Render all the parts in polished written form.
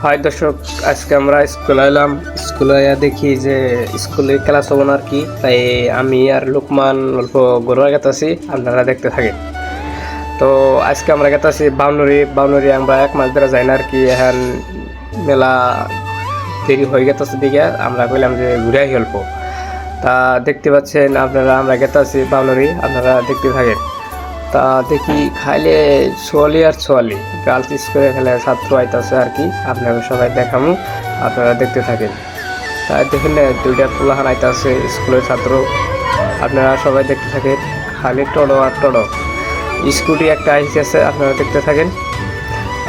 High দর্শক, আজকে আমরা স্কুলে এলাম। স্কুলে দেখি যে স্কুলে ক্লাস হবো না আর কি, তাই আমি আর লোকমান অল্প ঘোরা গেতাছি, আপনারা দেখতে থাকেন। তো আজকে আমরা গেতাছি বাউনরি আমরা 1 মাস ধরে যাই না আর কি। এখন মেলা দেরি হয়ে গেতেছে দিকে আমরা কইলাম যে ঘুরে আই অল্প। তা দেখতে পাচ্ছেন আপনারা, আমরা গেতাছি বাউনরি, আপনারা দেখতে থাকেন। তা দেখি খাইলে ছোয়ালি আর ছোয়ালি গার্লস স্কুলে খেলে ছাত্র আইতাছে আর কি, আপনারা সবাই দেখামু, আপনারা দেখতে থাকেন। তাই দেখেন দুইটা পোলাহান আইতাছে স্কুলের ছাত্র, আপনারা সবাই দেখতে থাকেন। খালি টড়ো আর টড়ো, স্কুটি একটা আইসেছে, আপনারা দেখতে থাকেন।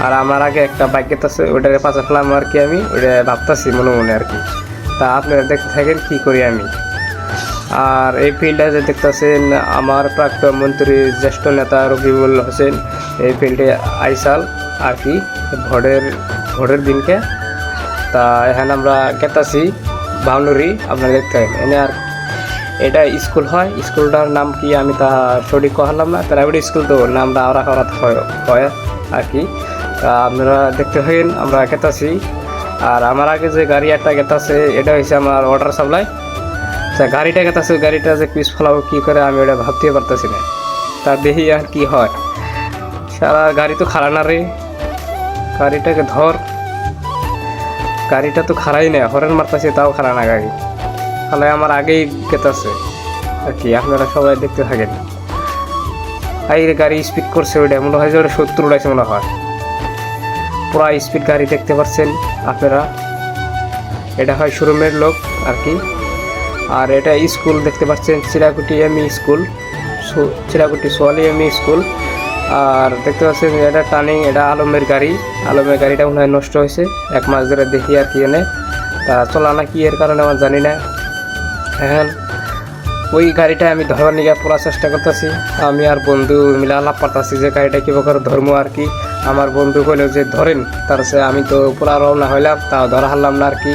আর আমার আগে একটা বাইক গেতেছে, ওইটাকে পাশে ফেলাম আর কি, আমি ওইটা ভাবতেছি মনে মনে আর কি। তা আপনারা দেখতে থাকেন কি করি আমি। আর এই ফিল্ডে যে দেখতেছেন আমার প্রাক্তন মন্ত্রী জ্যেষ্ঠ নেতা রকিবুল হোসেন এই ফিল্ডে আইসাল আর কি ভোটের দিনকে। তা এখানে আমরা গেতাছি বাউনরি, আপনারা দেখতে থাকেন। এনে আর এটা স্কুল হয়, স্কুলটার নাম কি আমি তা সঠিক কহালাম না, প্রাইভেট স্কুল তো নামটা আওরা হয় আর কি। তা আপনারা দেখতে থাকেন, আমরা গেতাছি। আর আমার আগে যে গাড়ি একটা গেতাছে এটা হয়েছে আমার ওয়াটার সাপ্লাই। গাড়িটা গেতাছে, গাড়িটা যে পিস ফেলাবো কী করে আমি ওটা ভাবতে পারতেছি না। তা দেখি আর কি হয়। সারা গাড়ি তো খাড়া না রে, গাড়িটাকে ধর, গাড়িটা তো খাড়াই না, হরেন মারতেছে তাও খাড়া না গাড়ি, তাহলে আমার আগেই গেতাছে আর কি। আপনারা সবাই দেখতে থাকেন। এই গাড়ি স্পিড করছে, ওইটা মনে হয় যে ওটা 70 উড়াইছে মনে হয়, পুরা স্পিড গাড়ি দেখতে পাচ্ছেন আপনারা। এটা হয় শোরুমের লোক আর কি। আর এটা স্কুল দেখতে পাচ্ছেন, চিরাকুটি এমই স্কুল, চিরাকুটি সোয়ালি এমই স্কুল। আর দেখতে পাচ্ছেন এটা টার্নিং, এটা আলমের গাড়িটা মনে হয় নষ্ট হয়েছে, 1 মাস ধরে দেখি আর কি। এনে তা চলা না কি এর কারণে আমার জানি না। এখন ওই গাড়িটা আমি ধরবার নিয়ে পুরা চেষ্টা করতেছি, আমি আর বন্ধু মিলে আলাপ পারতাছি যে গাড়িটা কী প্রকার ধর্ম আর কি। আমার বন্ধু কইল যে ধরেন, তার সে আমি তো পুরা রওনা হইলাম, তাও ধরা হারলাম না আর কি।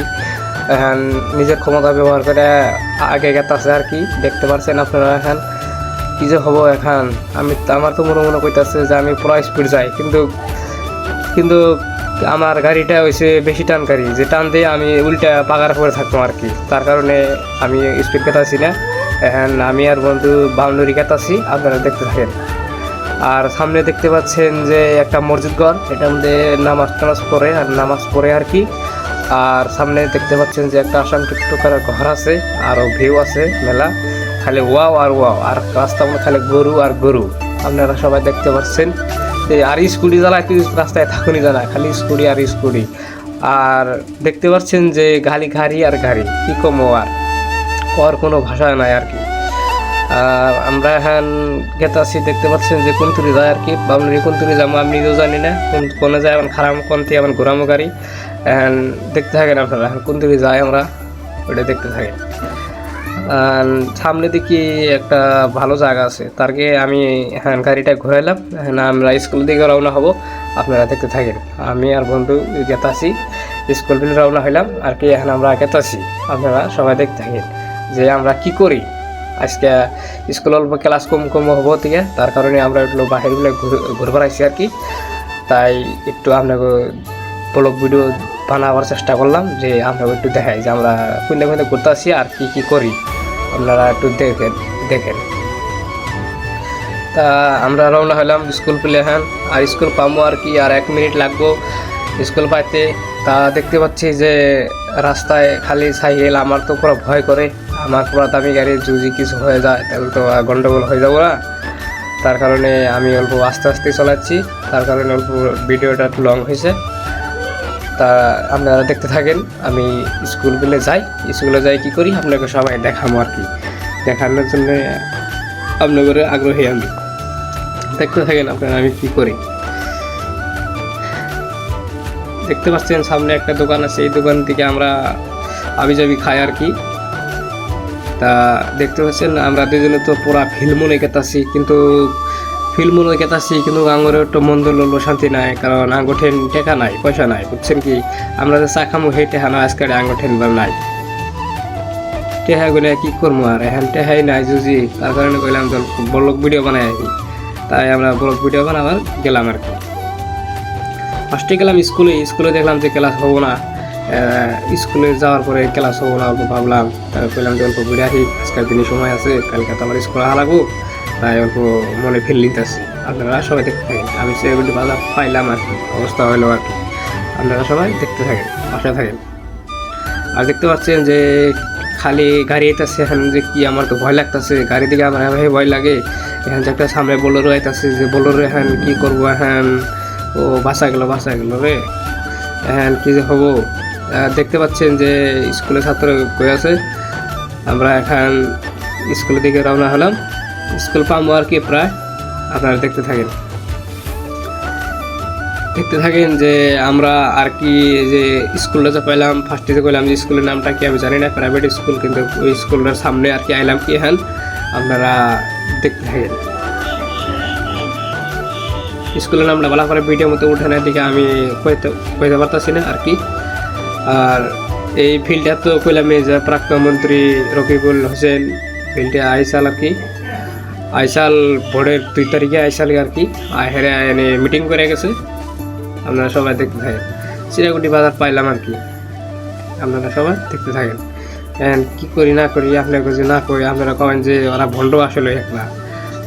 এখন নিজের ক্ষমতা ব্যবহার করে আগে গেতাছে আর কি, দেখতে পাচ্ছেন আপনারা। এখন কী যে হবো, এখন আমার তো মনে কইতাছে যে আমি পুরা স্পিড যাই, কিন্তু আমার গাড়িটা হয়েছে বেশি টান গাড়ি, যে টান দিয়ে আমি উল্টা পাগার পরে থাকতাম আর কি, তার কারণে আমি স্পিড গেতাছি না। এখন আমি আর বন্ধু বাউন্ডারি গেতাছি, আপনারা দেখতে থাকেন। আর সামনে দেখতে পাচ্ছেন যে একটা মসজিদ ঘর, এটার মধ্যে নামাজ পড়ে আর কি। আর সামনে দেখতে পাচ্ছেন যে একটা আসাম টিকটকার ঘর আছে, আরও ভিউ আছে মেলা, খালি ওয়াও আর ওয়াও, আর রাস্তা মধ্যে খালি গরু আর গরু, আপনারা সবাই দেখতে পাচ্ছেন। আর স্কুটি জ্বালায় তুই রাস্তায় থাকুনি জানা, খালি স্কুটি আর স্কুটি। আর দেখতে পাচ্ছেন যে গাড়ি আর গাড়ি, কী কমো আর কোনো ভাষা নাই আর কি। আর আমরা এখন গেতাছি, দেখতে পাচ্ছেন যে কোনতুরি যায় আর কি, বাউন্ডারি কোনতুরি যাবো আমি নিজেও জানি না, কোনে যায় এখন খারাপ কোনটি এখন ঘোরামো গাড়ি। এখন দেখতে থাকেন আপনারা, এখন কোনতুরি যায় আমরা ওটা দেখতে থাকেন। সামনে দেখি একটা ভালো জায়গা আছে, তারকে আমি এখন গাড়িটা ঘুরাইলাম। এখন আমরা স্কুল দিকে রওনা হব, আপনারা দেখতে থাকেন। আমি আর বন্ধু গেতাছি স্কুল দিকে রওনা হইলাম আর কি। এখন আমরা গেতাছি, আপনারা সবাই দেখতে থাকেন যে আমরা কি করি। আজকে স্কুল অল্প ক্লাস কম হবো থেকে, তার কারণে আমরা একটু বাহিরগুলো ঘুরবার আসছি আর কি। তাই একটু আপনাকে ব্লগ ভিডিও বানাবার চেষ্টা করলাম, যে আপনাকে একটু দেখাই যে আমরা কোনটা ঘুরতে আসি আর কি করি, আপনারা একটু দেখেন। তা আমরা রওনা হলাম স্কুল পেলে এখন, আর স্কুল পাবো আর কি, আর 1 মিনিট লাগবো স্কুল পাইতে। তা দেখতে পাচ্ছি যে রাস্তায় খালি সাইকেল, আমার তো পুরো ভয় করে, আমার পুরো দামি গাড়ি যদি কিছু হয়ে যায় তাহলে তো গন্ডগোল হয়ে যাবো না, তার কারণে আমি অল্প আস্তে চালাচ্ছি, তার কারণে অল্প ভিডিওটা একটু লং হয়েছে। তা আপনারা দেখতে থাকেন। আমি স্কুলে যাই কি করি আপনাকে সবাই দেখাবো আর কি, দেখানোর জন্য আপনাদের আগ্রহী আমি, দেখতে থাকেন আপনারা আমি কি করি। দেখতে পাচ্ছেন সামনে একটা দোকান আছে, এই দোকান থেকে আমরা আবিজাবি খাই আর কি। তা দেখতে পাচ্ছেন আমরা দুজনে তো পুরা ফিল্মনে কেতাছি, কিন্তু আঙুরে একটু মন দিল শান্তি নাই, কারণ আঙ্গুঠেন টেকা নাই, পয়সা নাই, বুঝছেন কি। আমরা যে চা খামো সেই টেহা নয়, আজকে আঙ্গুঠেন নাই, টেহা গুলো কি করবো, আর এখন টেহাই নাই যদি, তার কারণে কইলাম ব্লগ ভিডিও বানাই আছি। তাই আমরা ব্লগ ভিডিও বানাবার গেলাম আর কি। ফার্স্টে গেলাম স্কুলে দেখলাম যে ক্লাস হবো না। স্কুলে যাওয়ার পরে ক্লাস হবো না, অল্প ভাবলাম, কইলাম যে অল্প ঘুরে আসি, আজকের দিনে সময় আছে, কালকে তো আমার স্কুলে লাগবো, তাই অল্প মনে ফিল নিতেছি। আপনারা সবাই দেখতে থাকেন, আমি সিরাকুটি বাজার পাইলাম আর কি, অবস্থা হলো আর কি। আপনারা সবাই দেখতে থাকেন, পাশে থাকেন। আর দেখতে পাচ্ছেন যে খালি গাড়ি আইতেছে এখন, যে কি আমার তো ভয় লাগতেছে, গাড়ি দিকে আমার এভাবে ভয় লাগে। এখন যে একটা সামনে বোলেরো আইতেছে, যে বোলেরো এখন কি করবো, এখন ও বাঁচা গেল রে, এখন কি যে হবো। দেখতে পাচ্ছেন যে স্কুলে ছাত্র কই আছে, আমরা এখন স্কুলের দিকে রওনা হলাম। স্কুল পাবো আর কি প্রায়, আপনারা দেখতে থাকেন যে আমরা আর কি যে স্কুলটা যে পাইলাম। ফার্স্টে যে কইলাম যে স্কুলের নামটা কি আমি জানি না, প্রাইভেট স্কুল, কিন্তু ওই স্কুলের সামনে আর কি আইলাম কি এখন, আপনারা দেখতে থাকেন। স্কুলের নামটা বলা করে ভিডিও মতো উঠে না, দিকে আমি কইতে পারতাছি না আর কি। আর এই ফিল্ডটা তো কইলাম যে প্রাক্তন মন্ত্রী রকিবুল হোসেন ফিল্ডে আইসাল আর কি, আইসাল ভোটের 2 তারিখে আইসাল আর কি, হেরে এনে মিটিং করে গেছে। আপনারা সবাই দেখতে থাকেন, সিরাকুটি বাজার পাইলাম আর কি, আপনারা সবাই দেখতে থাকেন। কি করি না করি, আপনাকে যে না করি, আপনারা কমেন যে ওরা ভণ্ড আসলে একলা,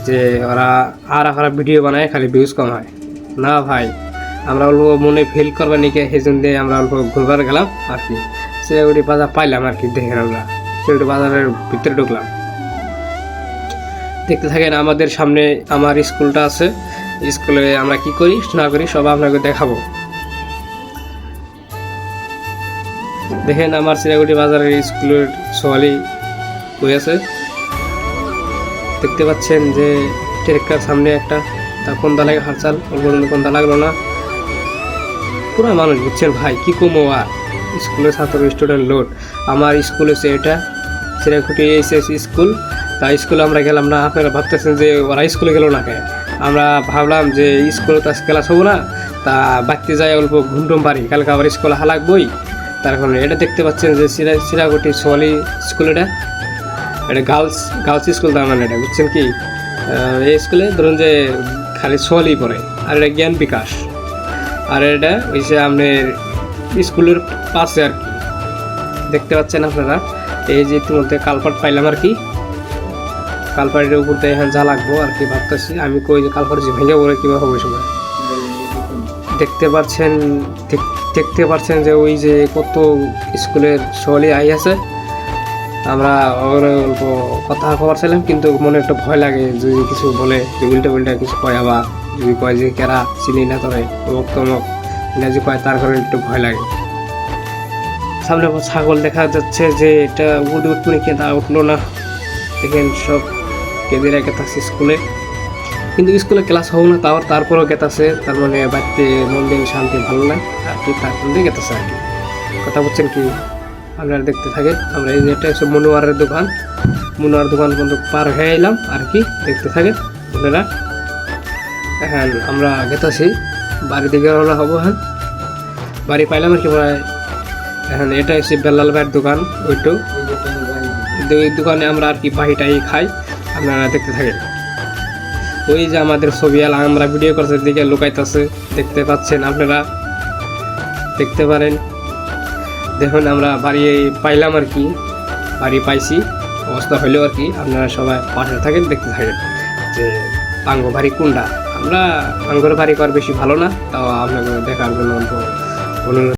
যে ওরা ভিডিও বানায় খালি ভিউজ কম হয় না। ভাই আমরা অল্প মনে ফিল করবার নিকে সেজন্য দিয়ে আমরা অল্প ঘুরবার গেলাম আর কি, সিরাকুটি বাজার পাইলাম আর কি। দেখেন আমরা সিরাকুটি বাজারের ভিতরে ঢুকলাম, দেখতে থাকেন। আমাদের সামনে আমার স্কুলটা আছে, স্কুলে আমরা কি করি না করি সব আপনাকে দেখাবো। দেখেন আমার সিরাকুটি বাজারের স্কুলের সোয়ালি কই আছে, দেখতে পাচ্ছেন যে ট্রেক্টর সামনে একটা, তা কোনটা লাগে হারচাল, কোনটা লাগলো না, পুরো মানুষ বুঝছেন ভাই, কি কমো। আর স্কুলের ছাত্র স্টুডেন্ট লোড, আমার স্কুল হচ্ছে এটা সিরাকুটি এইচএস স্কুল। তা স্কুলে আমরা গেলাম না, আপনারা ভাবতেছেন যে ওরা স্কুলে গেল না কেন। আমরা ভাবলাম যে স্কুলে তো ক্লাস হবো না, তা বাড়তে যাই অল্প ঘুমটুম পারি, কালকে আবার স্কুলে লাগবই। তার কারণে এটা দেখতে পাচ্ছেন যে সিরাকুটি সোয়ালি স্কুল, এটা গার্লস স্কুল, তার মানে এটা বুঝছেন কি। এই স্কুলে ধরুন যে খালি সোয়ালি পড়ে, আর এটা জ্ঞান বিকাশ, আর এটা ওই যে আপনার স্কুলের পাশে আর কি, দেখতে পাচ্ছেন আপনারা। এই যে ইতিমধ্যে কালপাট পাইলাম আর কি, কালপাটের উপর দিয়ে এখন যা লাগবো আর কি ভাবতেছি আমি, কই যে কালপাট যে ভেঙে পড়ে কীভাবে হবে সময়। দেখতে পাচ্ছেন যে ওই যে কত স্কুলের সোয়ালি আই আছে। আমরা অল্প কথা খবর ছিলাম, কিন্তু মনে একটা ভয় লাগে যদি কিছু বলে, যে উল্টা কিছু কয়, আবার যদি কয় যে কেরা চিনি না তবে তমক ইংরাজি কয়, তার কারণে একটু ভয় লাগে। সামনে ছাগল দেখা যাচ্ছে, যে এটা উঠপুনি কে তা উঠলো না। দেখেন সব কেঁদে রেখে থাকছে স্কুলে, কিন্তু স্কুলে ক্লাস হবো না, তারপরেও গেতাছে, তার মানে বাড়িতে মন দিন শান্তি ভালো লাগে আর কি, তার মধ্যে গেতাছে আর কি। কথা বলছেন কি, আপনারা দেখতে থাকেন। আমরা এই যে এটা হচ্ছে মনোয়ার দোকান কিন্তু পার হয়ে এলাম আর কি, দেখতে থাকেন আপনারা। এখন আমরা গেতাছি বাড়ি দিকে রওনা হবো। হ্যাঁ, বাড়ি পাইলাম আর কি প্রায়। এখন এটা হচ্ছে বেলাল ভাইয়ের দোকান, ওই দোকানে আমরা আর কি বাহিটাই খাই, আপনারা দেখতে থাকেন। ওই যে আমাদের ছবিয়াল আমরা ভিডিও করছে দিকে লুকাইতেছে, দেখতে পাচ্ছেন আপনারা, দেখতে পারেন। দেখুন আমরা বাড়ি পাইলাম আর কি, বাড়ি পাইছি, অবস্থা হইলেও আর কি। আপনারা সবাই পাশে থাকেন, দেখতে থাকেন যে আঙ্গ বাড়ি কোনটা। আমরা আঙ্গর বাড়ি কর বেশি ভালো না, তাও আপনাকে দেখার জন্য অনুরোধ।